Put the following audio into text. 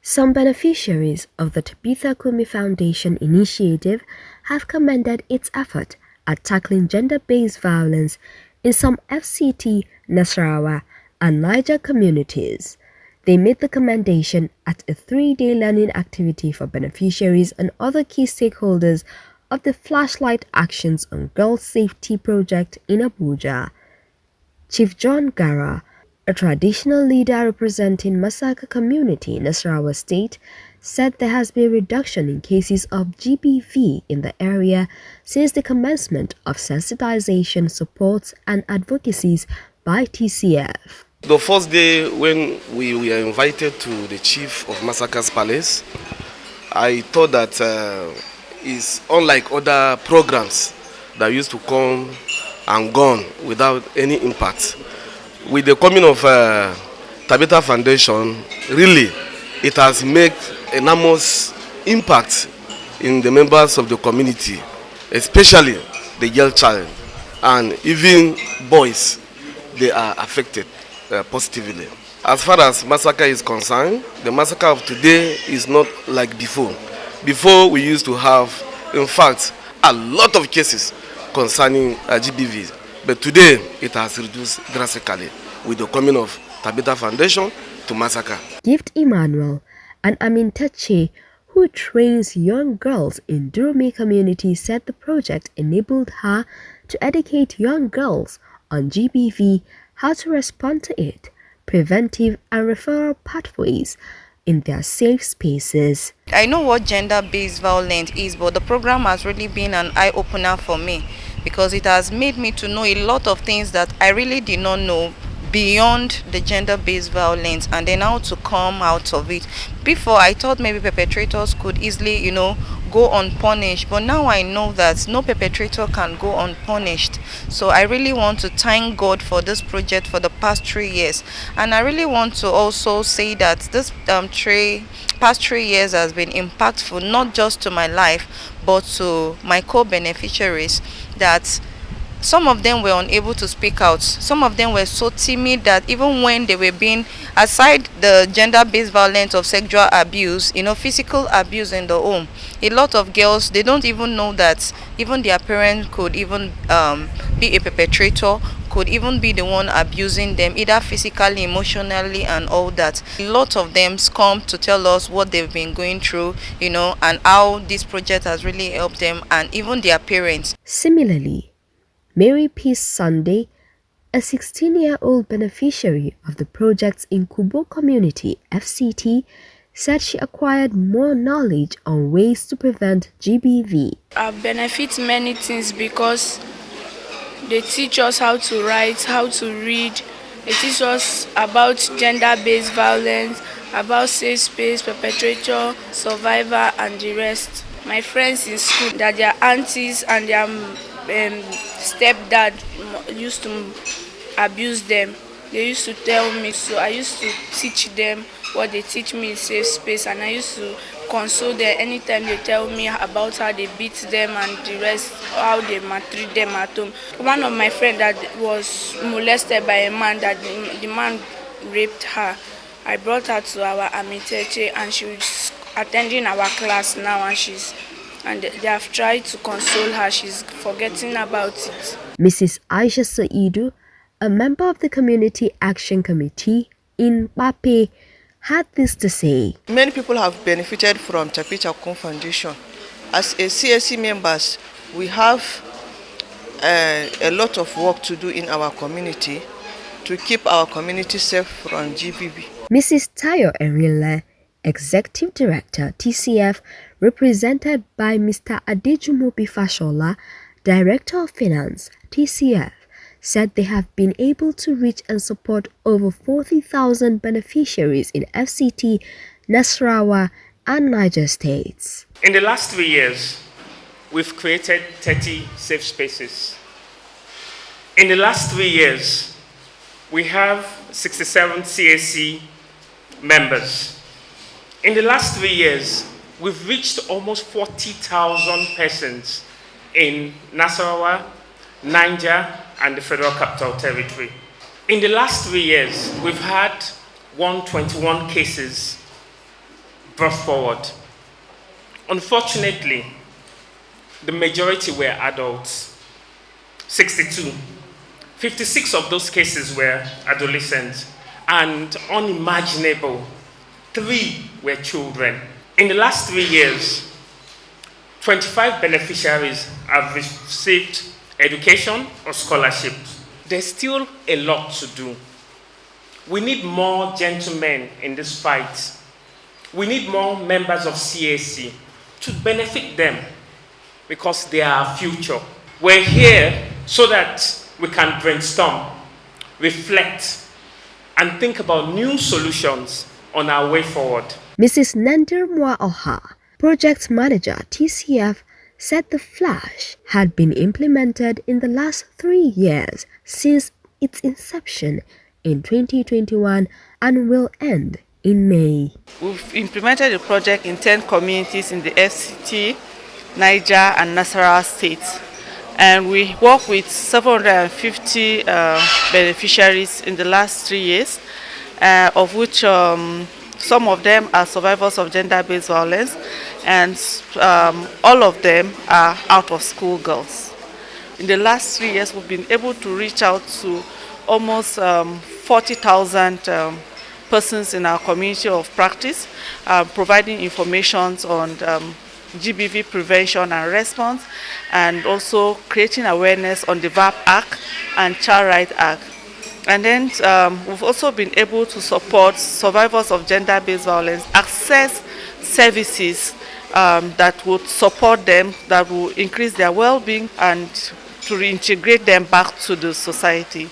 Some beneficiaries of the Tabitha Cumi Foundation initiative have commended its effort at tackling gender-based violence in some FCT, Nasarawa, and Niger communities. They made the commendation at a 3-day learning activity for beneficiaries and other key stakeholders of the Flashlight Actions on Girls Safety project in Abuja. Chief John Gara, a traditional leader representing Masaka community in Nasarawa State, said there has been a reduction in cases of GBV in the area since the commencement of sensitization supports and advocacies by TCF. The first day when we were invited to the chief of Masaka's palace, I thought that it's unlike other programs that used to come and gone without any impact. With the coming of Tabitha Foundation, really, it has made enormous impact in the members of the community, especially the girl child, and even boys, they are affected positively. As far as massacre is concerned, the massacre of today is not like before. Before, we used to have, in fact, a lot of cases concerning GBVs. But today, it has reduced drastically with the coming of Tabitha Foundation to massacre. Gift Emmanuel and Amin Teche, who trains young girls in Durumi community, said the project enabled her to educate young girls on GBV, how to respond to it, preventive and referral pathways in their safe spaces. I know what gender-based violence is, but the program has really been an eye-opener for me because it has made me to know a lot of things that I really did not know beyond the gender-based violence, and then how to come out of it. Before, I thought maybe perpetrators could easily, go unpunished, but now I know that no perpetrator can go unpunished. So I really want to thank God for this project for the past 3 years, and I really want to also say that this past 3 years has been impactful, not just to my life but to my co-beneficiaries, that some of them were unable to speak out. Some of them were so timid that even when they were being, aside the gender-based violence of sexual abuse, physical abuse in the home, a lot of girls, they don't even know that even their parents could even be a perpetrator, could even be the one abusing them, either physically, emotionally, and all that. A lot of them come to tell us what they've been going through, and how this project has really helped them and even their parents. Similarly, Mary Peace Sunday, a 16-year-old beneficiary of the project's Inkubo community, FCT, said she acquired more knowledge on ways to prevent GBV. I benefit many things because they teach us how to write, how to read. They teach us about gender-based violence, about safe space, perpetrator, survivor, and the rest. My friends in school, that their aunties and their stepdad used to abuse them. They used to tell me, so I used to teach them what they teach me in safe space, and I used to console them anytime they tell me about how they beat them and the rest, how they maltreat them at home. One of my friends that was molested by a man, that the man raped her, I brought her to our Amiteche, and she was attending our class now, and they have tried to console her. She's forgetting about it. Mrs. Aisha Saidu, a member of the Community Action Committee in Bape, had this to say. Many people have benefited from Tabitha Cumi Foundation. As a CSC members, we have a lot of work to do in our community to keep our community safe from GBV. Mrs. Tayo Erile, Executive Director, TCF, represented by Mr. Adejumobi Fashola, Director of Finance, TCF, said they have been able to reach and support over 40,000 beneficiaries in FCT, Nasarawa, and Niger states. In the last 3 years, we've created 30 safe spaces. In the last 3 years, we have 67 CAC members. In the last 3 years, we've reached almost 40,000 persons in Nasarawa, Niger, and the Federal Capital Territory. In the last 3 years, we've had 121 cases brought forward. Unfortunately, the majority were adults, 62. 56 of those cases were adolescents, and unimaginable, 3 were children. In the last 3 years, 25 beneficiaries have received education or scholarship. There's still a lot to do. We need more gentlemen in this fight. We need more members of CAC to benefit them because they are our future. We're here so that we can brainstorm, reflect, and think about new solutions on our way forward. Mrs. Nandirmwa Oha, project manager TCF, said the flash had been implemented in the last 3 years since its inception in 2021 and will end in May. We've implemented the project in 10 communities in the FCT, Niger and Nasarawa states. And we work with 750 beneficiaries in the last 3 years, of which some of them are survivors of gender-based violence, and all of them are out-of-school girls. In the last 3 years, we've been able to reach out to almost 40,000 persons in our community of practice, providing information on GBV prevention and response, and also creating awareness on the VAP Act and Child Rights Act. And then we've also been able to support survivors of gender-based violence access services that would support them, that will increase their well-being and to reintegrate them back to the society.